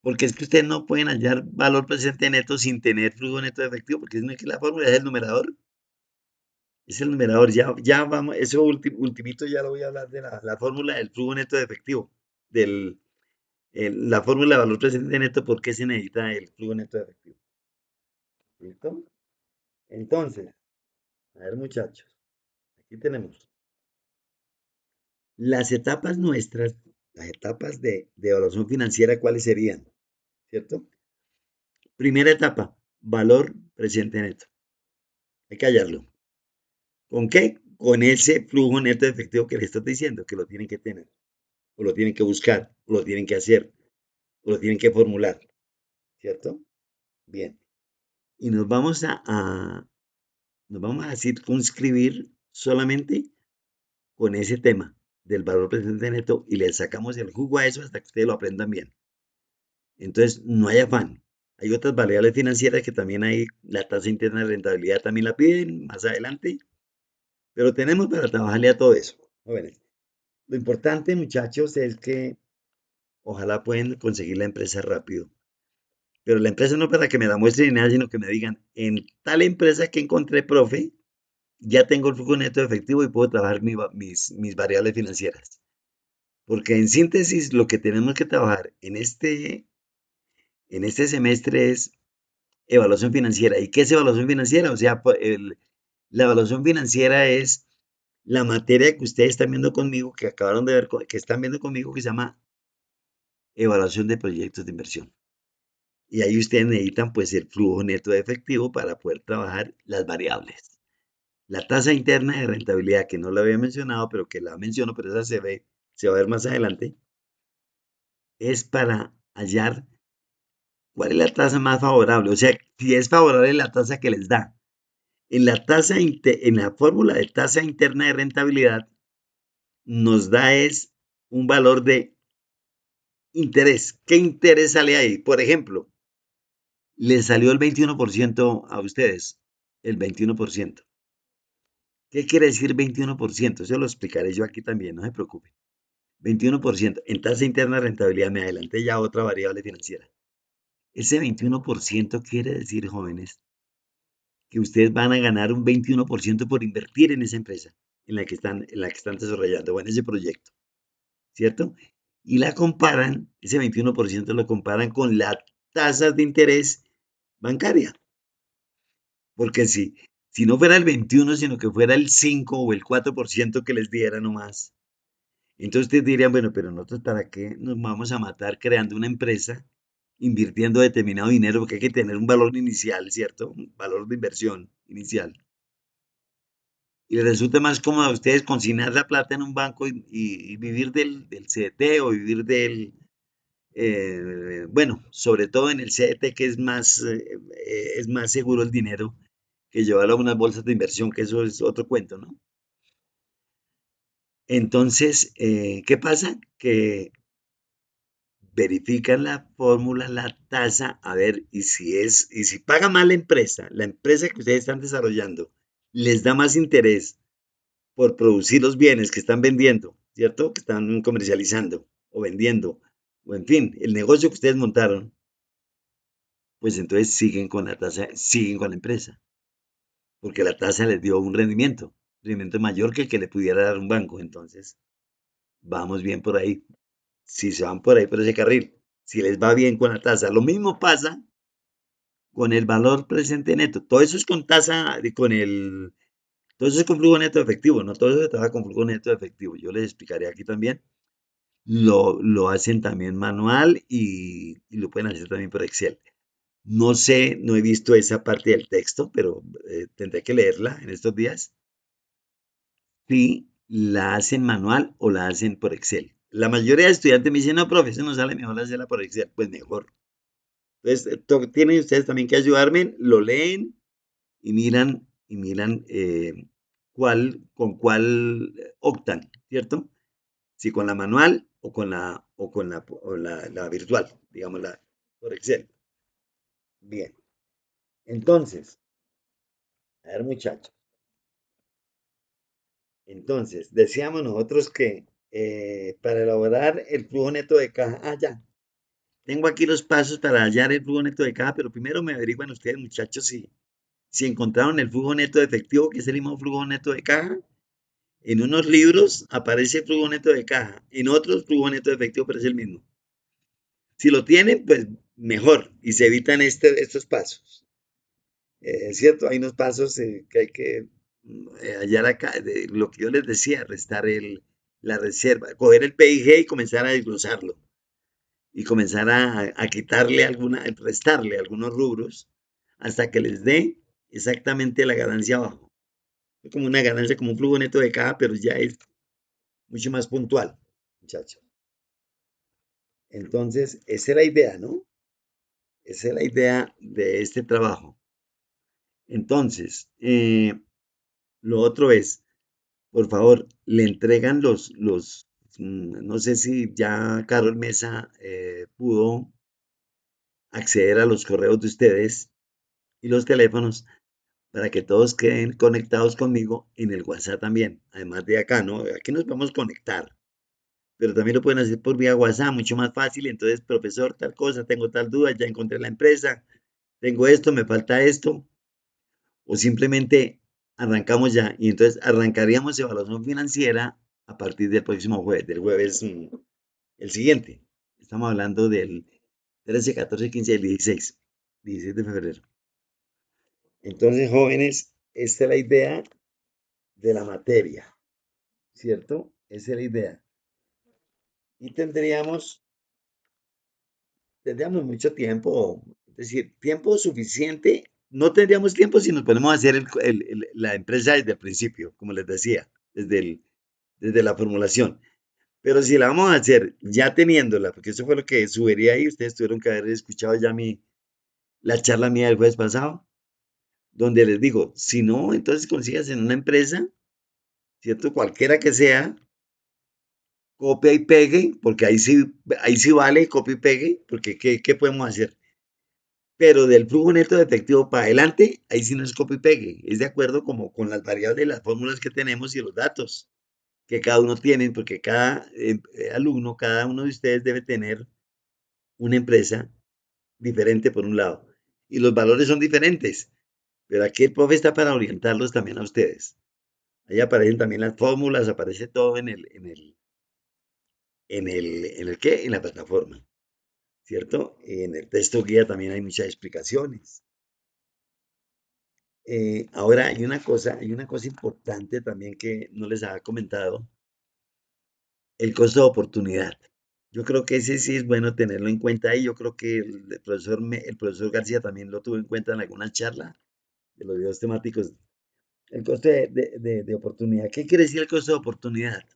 Porque es que ustedes no pueden hallar valor presente neto sin tener flujo neto de efectivo, porque es que la fórmula es el numerador. Es el numerador. Ya vamos, eso ultimito ya lo voy a hablar de la fórmula del flujo neto de efectivo. Del, la fórmula de valor presente neto, ¿por qué se necesita el flujo neto de efectivo? ¿Listo? Entonces, a ver muchachos, aquí tenemos las etapas nuestras, las etapas de evaluación financiera, ¿cuáles serían? ¿Cierto? Primera etapa, valor presente neto. Hay que hallarlo. ¿Con qué? Con ese flujo neto de efectivo que les estoy diciendo, que lo tienen que tener, o lo tienen que buscar, o lo tienen que hacer, o lo tienen que formular, ¿cierto? Bien. Y nos vamos a circunscribir solamente con ese tema del valor presente neto y le sacamos el jugo a eso hasta que ustedes lo aprendan bien. Entonces, no hay afán. Hay otras variables financieras que también hay, la tasa interna de rentabilidad también la piden más adelante, pero tenemos para trabajarle a todo eso, jóvenes. Lo importante, muchachos, es que ojalá puedan conseguir la empresa rápido. Pero la empresa no para que me la muestren ni nada, sino que me digan, en tal empresa que encontré, profe, ya tengo el flujo neto de efectivo y puedo trabajar mis variables financieras. Porque en síntesis, lo que tenemos que trabajar en este semestre es evaluación financiera. ¿Y qué es evaluación financiera? O sea, la evaluación financiera es la materia que ustedes están viendo conmigo, que acabaron de ver, que están viendo conmigo, que se llama evaluación de proyectos de inversión. Y ahí ustedes necesitan pues el flujo neto de efectivo para poder trabajar las variables. La tasa interna de rentabilidad, que no la había mencionado, pero que la menciono, pero esa se va a ver más adelante, es para hallar cuál es la tasa más favorable. O sea, si es favorable la tasa que les da. En la fórmula de tasa interna de rentabilidad nos da es un valor de interés. ¿Qué interés sale ahí? Por ejemplo, les salió el 21% a ustedes, el 21%. ¿Qué quiere decir 21%? Eso lo explicaré yo aquí también, no se preocupen. 21% en tasa interna de rentabilidad, me adelanté ya a otra variable financiera. Ese 21% quiere decir, jóvenes, que ustedes van a ganar un 21% por invertir en esa empresa en la que están desarrollando o en ese proyecto, ¿cierto? Y la comparan, ese 21% lo comparan con las tasas de interés bancaria. Porque si no fuera el 21, sino que fuera el 5 o el 4% que les diera nomás, entonces ustedes dirían, bueno, pero nosotros para qué nos vamos a matar creando una empresa, invirtiendo determinado dinero, porque hay que tener un valor inicial, ¿cierto? Un valor de inversión inicial. Y les resulta más cómodo a ustedes consignar la plata en un banco y vivir del CDT o vivir bueno, sobre todo en el CDT que es más seguro el dinero que llevarlo a unas bolsas de inversión, que eso es otro cuento, ¿no? Entonces, ¿qué pasa? Que verifican la fórmula, la tasa, a ver, y si paga mal la empresa que ustedes están desarrollando, les da más interés por producir los bienes que están vendiendo, ¿cierto? Que están comercializando o vendiendo, o en fin, el negocio que ustedes montaron, pues entonces siguen con la tasa, siguen con la empresa, porque la tasa les dio un rendimiento mayor que el que le pudiera dar un banco. Entonces, vamos bien por ahí. Si se van por ahí por ese carril, si les va bien con la tasa. Lo mismo pasa con el valor presente neto. Todo eso es con tasa, todo eso es con flujo neto de efectivo, no todo eso se trabaja con flujo neto de efectivo. Yo les explicaré aquí también. Lo hacen también manual y lo pueden hacer también por Excel. No sé, no he visto esa parte del texto, pero tendré que leerla en estos días. si la hacen manual o la hacen por Excel. La mayoría de estudiantes me dicen, no, profe, eso no sale mejor hacerla por Excel. Pues mejor. Entonces, tienen ustedes también que ayudarme, lo leen y miran con cuál optan, ¿cierto? Si con la manual o la virtual, digamos, la por Excel. Bien. Entonces, a ver, muchachos. Entonces, decíamos nosotros que para elaborar el flujo neto de caja, ya, tengo aquí los pasos para hallar el flujo neto de caja, pero primero me averiguan ustedes, muchachos, si encontraron el flujo neto de efectivo, que es el mismo flujo neto de caja. En unos libros aparece el flujo neto de caja, en otros flujo neto de efectivo, pero es el mismo. Si lo tienen, pues mejor y se evitan estos pasos. Es cierto, hay unos pasos que hay que hallar acá, de lo que yo les decía, restar la reserva, coger el PIG y comenzar a desglosarlo y comenzar a quitarle restarle algunos rubros hasta que les dé exactamente la ganancia abajo. Es como una ganancia, como un flujo neto de caja, pero ya es mucho más puntual, muchachos. Entonces, esa es la idea, ¿no? Esa es la idea de este trabajo. Entonces, lo otro es, por favor, le entregan no sé si ya Carol Mesa pudo acceder a los correos de ustedes y los teléfonos para que todos queden conectados conmigo en el WhatsApp también, además de acá, ¿no? Aquí nos vamos a conectar, pero también lo pueden hacer por vía WhatsApp, mucho más fácil. Entonces, profesor, tal cosa, tengo tal duda, ya encontré la empresa, tengo esto, me falta esto, o simplemente arrancamos ya. Y entonces arrancaríamos evaluación financiera a partir del próximo jueves, del jueves el siguiente. Estamos hablando del 13, 14, 15 y 16 de febrero. Entonces, jóvenes, esta es la idea de la materia, ¿cierto? Esa es la idea. Y tendríamos mucho tiempo, es decir, tiempo suficiente. No tendríamos tiempo si nos ponemos a hacer la empresa desde el principio, como les decía, desde la formulación. Pero si la vamos a hacer ya teniéndola, porque eso fue lo que sugerí ahí, ustedes tuvieron que haber escuchado ya la charla mía del jueves pasado, donde les digo, si no, entonces consigas en una empresa, ¿cierto? Cualquiera que sea, copia y pegue, porque ahí sí vale copia y pegue, porque ¿qué podemos hacer? Pero del flujo neto de efectivo para adelante, ahí sí no es copia y pegue, es de acuerdo como con las variables, las fórmulas que tenemos y los datos que cada uno tiene, porque cada alumno, cada uno de ustedes debe tener una empresa diferente por un lado, y los valores son diferentes, pero aquí el profe está para orientarlos también a ustedes. Ahí aparecen también las fórmulas, aparece todo ¿qué? En la plataforma, ¿cierto? En el texto guía también hay muchas explicaciones. Ahora hay una cosa importante también que no les había comentado, el costo de oportunidad. Yo creo que ese sí es bueno tenerlo en cuenta y yo creo que el profesor García también lo tuvo en cuenta en alguna charla de los videos temáticos. El costo de oportunidad. ¿Qué quiere decir el costo de oportunidad?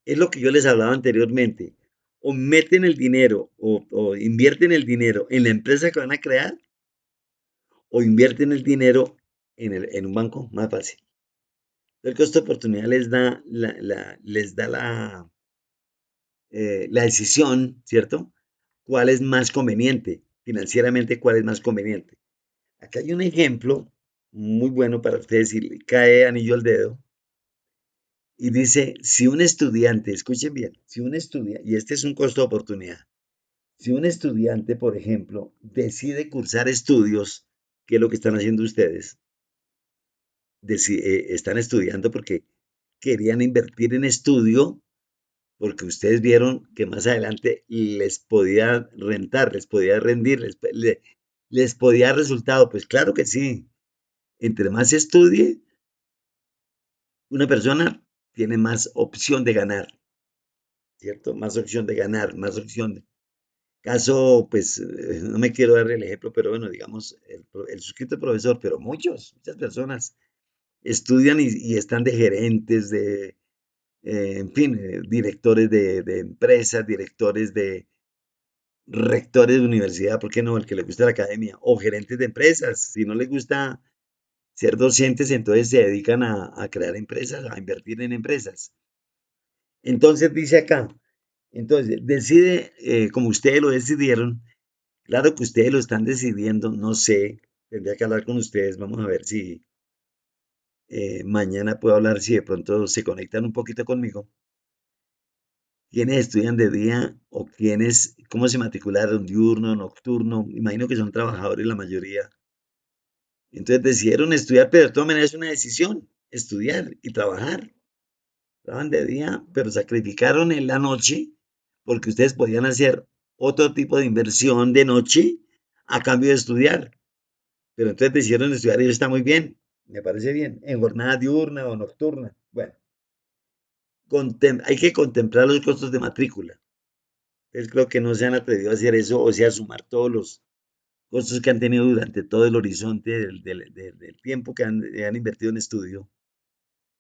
Es lo que yo les hablaba anteriormente. O meten el dinero o invierten el dinero en la empresa que van a crear o invierten el dinero en un banco, más fácil. El costo de oportunidad les da la decisión, ¿cierto? ¿Cuál es más conveniente? Financieramente, ¿cuál es más conveniente? Acá hay un ejemplo muy bueno para ustedes si le cae anillo al dedo. Y dice, si un estudiante, escuchen bien, si un estudiante, y este es un costo de oportunidad, si un estudiante, por ejemplo, decide cursar estudios, que es lo que están haciendo ustedes, están estudiando porque querían invertir en estudio, porque ustedes vieron que más adelante les podía rentar, les podía rendir, les podía dar resultado. Pues claro que sí, entre más estudie, una persona tiene más opción de ganar, ¿cierto? Más opción de ganar, más opción de... Caso, pues, no me quiero dar el ejemplo, pero bueno, digamos, el suscrito profesor, pero muchas personas estudian y están de gerentes, en fin, directores de empresas, directores de rectores de universidad, ¿por qué no? El que le gusta la academia, o gerentes de empresas. Si no les gusta ser docentes, entonces se dedican a crear empresas, a invertir en empresas. Entonces dice acá, entonces decide como ustedes lo decidieron. Claro que ustedes lo están decidiendo, no sé, tendría que hablar con ustedes, vamos a ver si mañana puedo hablar, si de pronto se conectan un poquito conmigo. ¿Quiénes estudian de día o quiénes, cómo se matricularon, diurno, nocturno? Imagino que son trabajadores la mayoría. Entonces decidieron estudiar, pero de todas maneras es una decisión, estudiar y trabajar. Trabajan de día, pero sacrificaron en la noche porque ustedes podían hacer otro tipo de inversión de noche a cambio de estudiar. Pero entonces decidieron estudiar y eso está muy bien, me parece bien, en jornada diurna o nocturna. Bueno, hay que contemplar los costos de matrícula. Entonces creo que no se han atrevido a hacer eso, o sea, sumar todos los costos que han tenido durante todo el horizonte del tiempo que han invertido en estudio.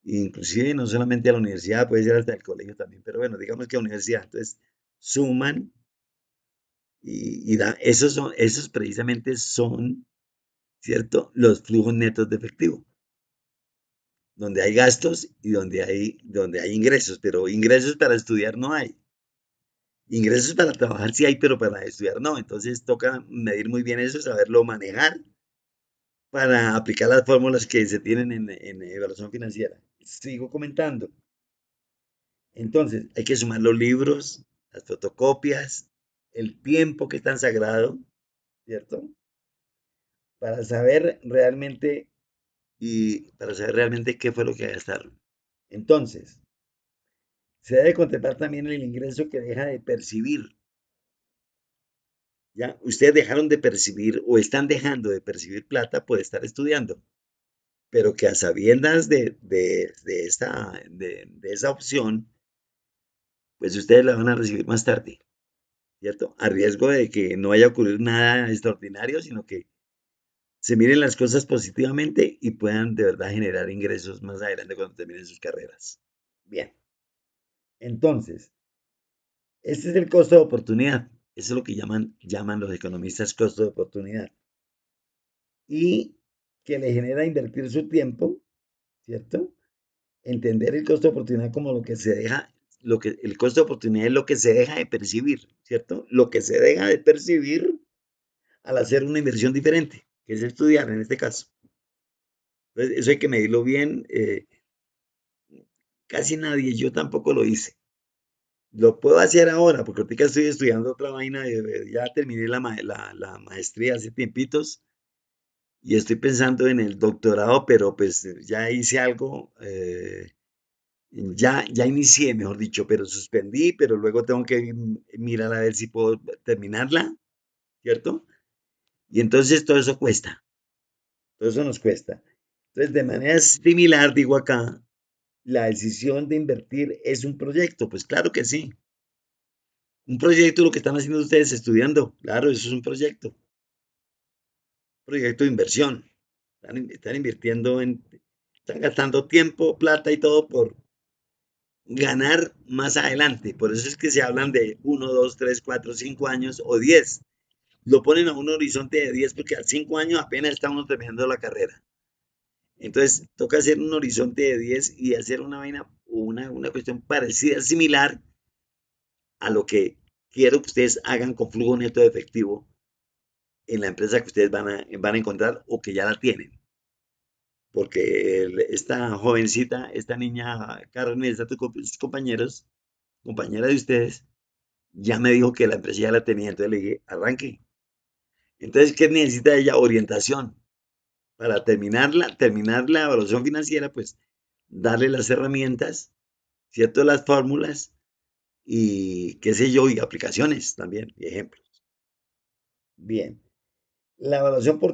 Inclusive no solamente a la universidad, puede ser hasta el colegio también, pero bueno, digamos que a la universidad. Entonces suman y dan, esos precisamente son, ¿cierto? Los flujos netos de efectivo, donde hay gastos y donde hay ingresos, pero ingresos para estudiar no hay. Ingresos para trabajar sí hay, pero para estudiar no. Entonces toca medir muy bien eso, saberlo manejar para aplicar las fórmulas que se tienen en evaluación financiera. Sigo comentando. Entonces, hay que sumar los libros, las fotocopias, el tiempo que es tan sagrado, ¿cierto? Para saber realmente para saber realmente qué fue lo que gastaron. Entonces, se debe contemplar también el ingreso que deja de percibir. Ya, ustedes dejaron de percibir o están dejando de percibir plata por estar estudiando, pero que a sabiendas de esa opción, pues ustedes la van a recibir más tarde, ¿cierto? A riesgo de que no vaya a ocurrir nada extraordinario, sino que se miren las cosas positivamente y puedan de verdad generar ingresos más adelante cuando terminen sus carreras. Bien, entonces, este es el costo de oportunidad. Eso es lo que llaman los economistas costo de oportunidad. Y que le genera invertir su tiempo, ¿cierto? Entender el costo de oportunidad como lo que se deja, el costo de oportunidad es lo que se deja de percibir, ¿cierto? Lo que se deja de percibir al hacer una inversión diferente, que es estudiar en este caso. Entonces, eso hay que medirlo bien. Casi nadie, yo tampoco lo hice. Lo puedo hacer ahora, porque ahorita estoy estudiando otra vaina, ya terminé la maestría hace tiempitos y estoy pensando en el doctorado, pero pues ya hice algo, ya inicié, mejor dicho, pero suspendí, pero luego tengo que mirar a ver si puedo terminarla, ¿cierto? Y entonces todo eso nos cuesta. Entonces, de manera similar, digo acá, la decisión de invertir es un proyecto, pues claro que sí. Un proyecto, lo que están haciendo ustedes estudiando, claro, eso es un proyecto de inversión. Están invirtiendo están gastando tiempo, plata y todo por ganar más adelante. Por eso es que se hablan de 1, 2, 3, 4, 5 años o 10. Lo ponen a un horizonte de 10 porque a 5 años apenas está uno terminando la carrera. Entonces, toca hacer un horizonte de 10 y hacer una vaina, una cuestión parecida, similar a lo que quiero que ustedes hagan con flujo neto de efectivo en la empresa que ustedes van a encontrar o que ya la tienen. Porque esta jovencita, esta niña Carmen, sus compañera de ustedes, ya me dijo que la empresa ya la tenía, entonces le dije, arranque. Entonces, ¿qué necesita ella? Orientación. Para terminar la evaluación financiera, pues darle las herramientas, ¿cierto? Las fórmulas y qué sé yo, y aplicaciones también, y ejemplos. Bien. La evaluación, por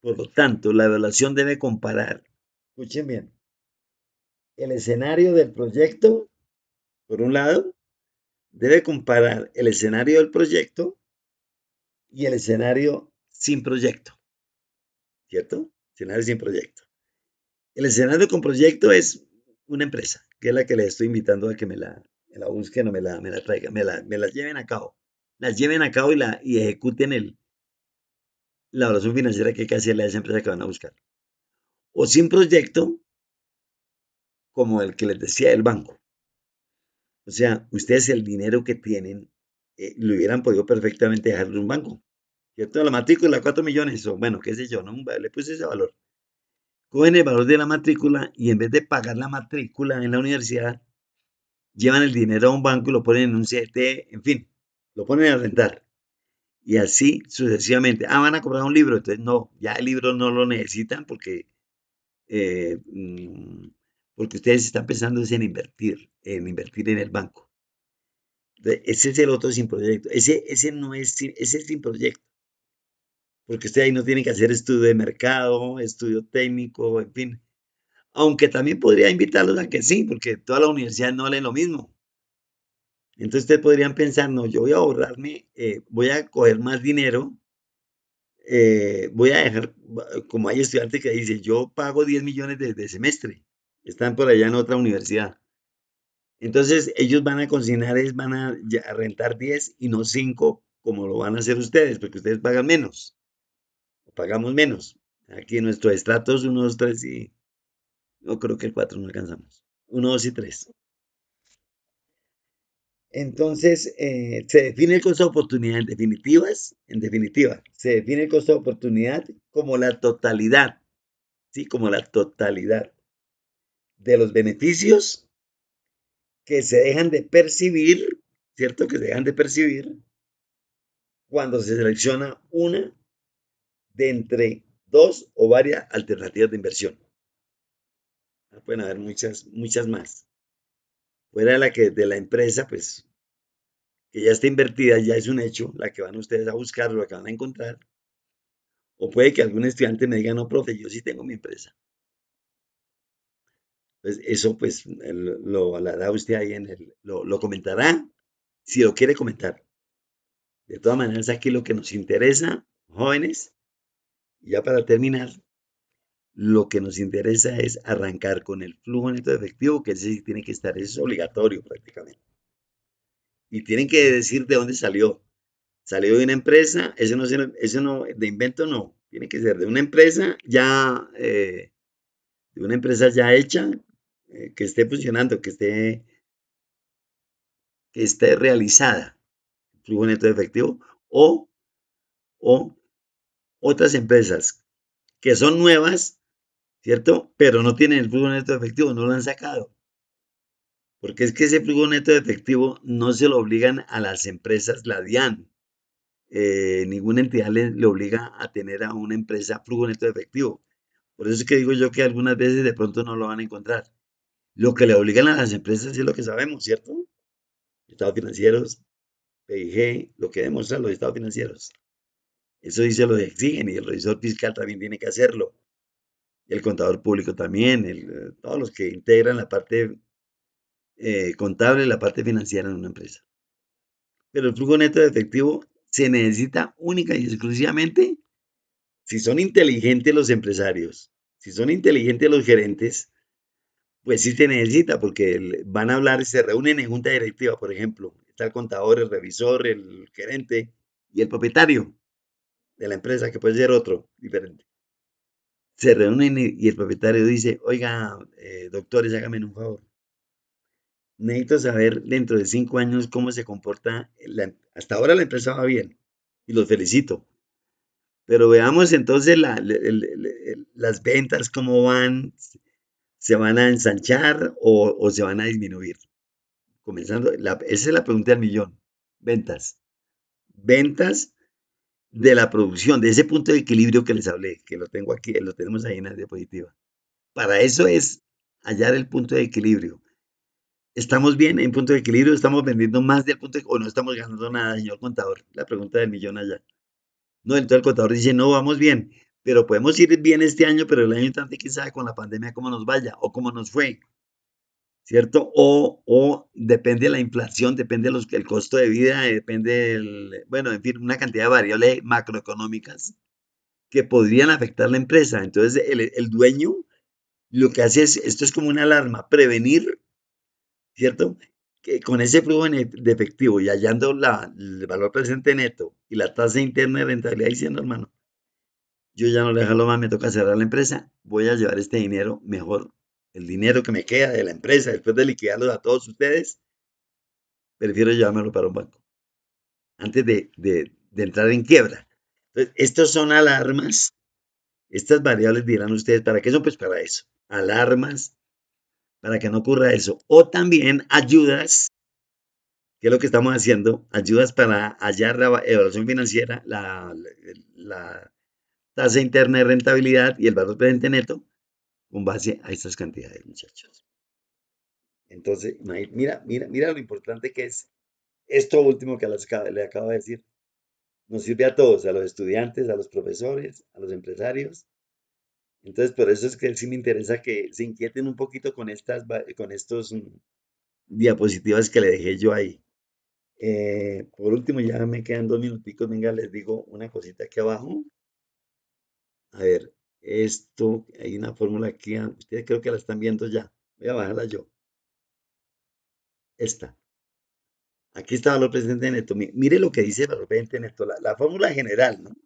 lo tanto, la evaluación debe comparar, escuchen bien, el escenario del proyecto, por un lado, debe comparar el escenario del proyecto y el escenario sin proyecto, ¿cierto? Escenario sin proyecto. El escenario con proyecto es una empresa, que es la que les estoy invitando a que me la busquen o me la traigan, me la lleven a cabo. Las lleven a cabo y ejecuten la evaluación financiera que hay que hacerle a esa empresa que van a buscar. O sin proyecto, como el que les decía del banco. O sea, ustedes el dinero que tienen lo hubieran podido perfectamente dejar en un banco. ¿Cierto? La matrícula, 4 millones, o bueno, qué sé yo, ¿no? Le puse ese valor. Cogen el valor de la matrícula y en vez de pagar la matrícula en la universidad, llevan el dinero a un banco y lo ponen en un CDT, en fin, lo ponen a rentar. Y así sucesivamente. Ah, van a comprar un libro, entonces no, ya el libro no lo necesitan eh, mm, porque ustedes están pensando es en invertir en el banco. Ese es el otro sin proyecto. Ese no es, ese es sin proyecto, porque ustedes ahí no tienen que hacer estudio de mercado, estudio técnico, en fin. Aunque también podría invitarlos a que sí, porque toda la universidad no leen lo mismo. Entonces ustedes podrían pensar, no, yo voy a ahorrarme, voy a coger más dinero, voy a dejar, como hay estudiantes que dicen, yo pago 10 millones de semestre, están por allá en otra universidad. Entonces ellos van a consignar, van a rentar 10 y no 5 como lo van a hacer ustedes, porque ustedes pagan menos, o pagamos menos. Aquí en nuestros estratos, 1, 2, 3 y no creo que el 4 no alcanzamos. 1, 2 y 3. Entonces, se define el costo de oportunidad en definitiva, se define el costo de oportunidad como la totalidad, ¿sí? Como la totalidad de los beneficios que se dejan de percibir, ¿cierto? Que se dejan de percibir cuando se selecciona una de entre dos o varias alternativas de inversión. Pueden haber muchas, muchas más. Fuera de la que de la empresa, pues, que ya está invertida, ya es un hecho, la que van ustedes a buscar, lo que van a encontrar. O puede que algún estudiante me diga, no, profe, yo sí tengo mi empresa. Pues eso pues lo hablará usted ahí lo comentará si lo quiere comentar. De todas maneras, aquí lo que nos interesa, jóvenes, y ya para terminar, lo que nos interesa es arrancar con el flujo neto de efectivo, que ese sí tiene que estar, eso es obligatorio prácticamente. Y tienen que decir de dónde salió. Salió de una empresa, eso no, de invento no, tiene que ser de una empresa ya de una empresa ya hecha, que esté funcionando, que esté realizada, flujo neto de efectivo, o, o otras empresas que son nuevas, ¿cierto? Pero no tienen el flujo neto de efectivo, no lo han sacado. Porque es que ese flujo neto de efectivo no se lo obligan a las empresas, la DIAN. Ninguna entidad le obliga a tener a una empresa flujo neto de efectivo. Por eso es que digo yo que algunas veces de pronto no lo van a encontrar. Lo que le obligan a las empresas es lo que sabemos, ¿cierto? Estados financieros, PIG, lo que demuestran los estados financieros. Eso dice lo exigen y el revisor fiscal también tiene que hacerlo. Y el contador público también, todos los que integran la parte contable y la parte financiera en una empresa. Pero el flujo neto de efectivo se necesita única y exclusivamente si son inteligentes los empresarios, si son inteligentes los gerentes, pues sí se necesita porque van a hablar, se reúnen en junta directiva, por ejemplo, está el contador, el revisor, el gerente y el propietario de la empresa, que puede ser otro diferente. Se reúnen y el propietario dice, oiga, doctores, háganme un favor. Necesito saber dentro de 5 años cómo se comporta. Hasta ahora la empresa va bien y los felicito. Pero veamos entonces las ventas, cómo van, se van a ensanchar o se van a disminuir. Comenzando, esa es la pregunta del millón. Ventas. Ventas de la producción, de ese punto de equilibrio que les hablé, que lo tengo aquí, lo tenemos ahí en la diapositiva. Para eso es hallar el punto de equilibrio. ¿Estamos bien en punto de equilibrio? ¿Estamos vendiendo más del punto de, o no estamos ganando nada, señor contador? La pregunta del millón allá. No, entonces el contador dice, no, vamos bien, pero podemos ir bien este año, pero el año entrante, quién sabe con la pandemia cómo nos vaya o cómo nos fue, ¿cierto? O depende de la inflación, depende el costo de vida, depende bueno, en fin, una cantidad de variables macroeconómicas que podrían afectar la empresa. Entonces, el dueño Lo que hace es, esto es como una alarma, prevenir, ¿cierto? Que con ese flujo de efectivo y hallando el valor presente neto y la tasa interna de rentabilidad diciendo, hermano, yo ya no le jalo más, me toca cerrar la empresa, voy a llevar este dinero mejor, el dinero que me queda de la empresa después de liquidarlos a todos ustedes, prefiero llevármelo para un banco antes de entrar en quiebra. Entonces, estos son alarmas, estas variables dirán ustedes, ¿para qué son? Pues para eso, alarmas, para que no ocurra eso. O también ayudas, que es lo que estamos haciendo, ayudas para hallar la evaluación financiera, la tasa interna de rentabilidad y el valor presente neto con base a estas cantidades, muchachos. Entonces, mira lo importante que es esto último que le acabo de decir. Nos sirve a todos, a los estudiantes, a los profesores, a los empresarios. Entonces, por eso es que sí me interesa que se inquieten un poquito con con estos diapositivas que le dejé yo ahí. Por último, ya me quedan 2 minuticos. Venga, les digo una cosita aquí abajo. A ver, esto, hay una fórmula aquí. Ustedes creo que la están viendo ya. Voy a bajarla yo. Esta. Aquí está valor presente neto. Mire lo que dice valor presente neto. La fórmula general, ¿no?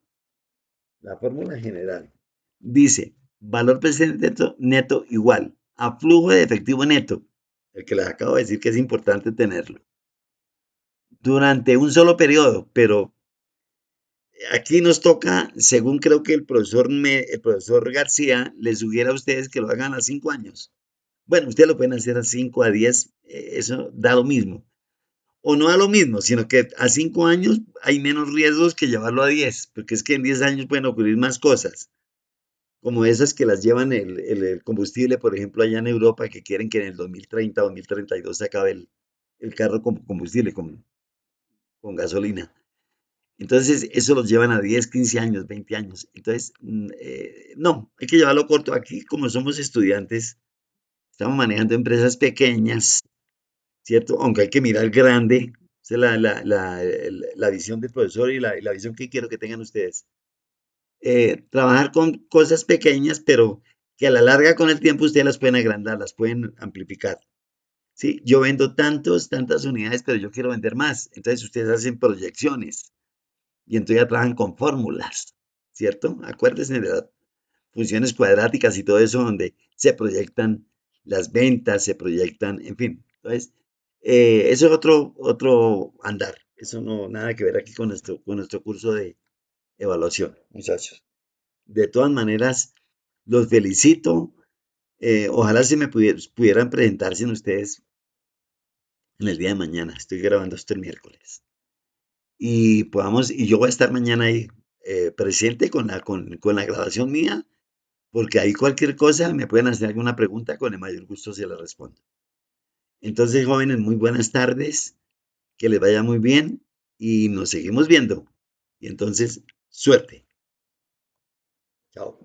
La fórmula general. Dice, valor presente neto igual a flujo de efectivo neto. El que les acabo de decir que es importante tenerlo. Durante un solo periodo, pero aquí nos toca, según creo que el profesor García les sugiere a ustedes que lo hagan a 5 años. Bueno, ustedes lo pueden hacer a 5, a 10, eso da lo mismo. O no da lo mismo, sino que a 5 años hay menos riesgos que llevarlo a 10, porque es que en 10 años pueden ocurrir más cosas, como esas que las llevan el combustible, por ejemplo, allá en Europa, que quieren que en el 2030 o 2032 se acabe el carro con combustible, con gasolina. Entonces, eso los llevan a 10, 15 años, 20 años. Entonces, no, hay que llevarlo corto. Aquí, como somos estudiantes, estamos manejando empresas pequeñas, ¿cierto? Aunque hay que mirar grande. Esa es la visión del profesor y la visión que quiero que tengan ustedes. Trabajar con cosas pequeñas, pero que a la larga con el tiempo ustedes las pueden agrandar, las pueden amplificar. Sí, yo vendo tantas unidades, pero yo quiero vender más. Entonces ustedes hacen proyecciones y entonces ya trabajan con fórmulas, ¿cierto? Acuérdense de las funciones cuadráticas y todo eso donde se proyectan las ventas, se proyectan, en fin. Entonces, eso es otro andar. Eso no nada que ver aquí con nuestro curso de evaluación, muchachos. De todas maneras, los felicito. Ojalá se me pudieran presentar sin ustedes en el día de mañana. Estoy grabando esto el miércoles. Y yo voy a estar mañana ahí presente con la grabación mía, porque ahí cualquier cosa me pueden hacer alguna pregunta, con el mayor gusto se la respondo. Entonces, jóvenes, muy buenas tardes, que les vaya muy bien y nos seguimos viendo. Y entonces, suerte. Chao.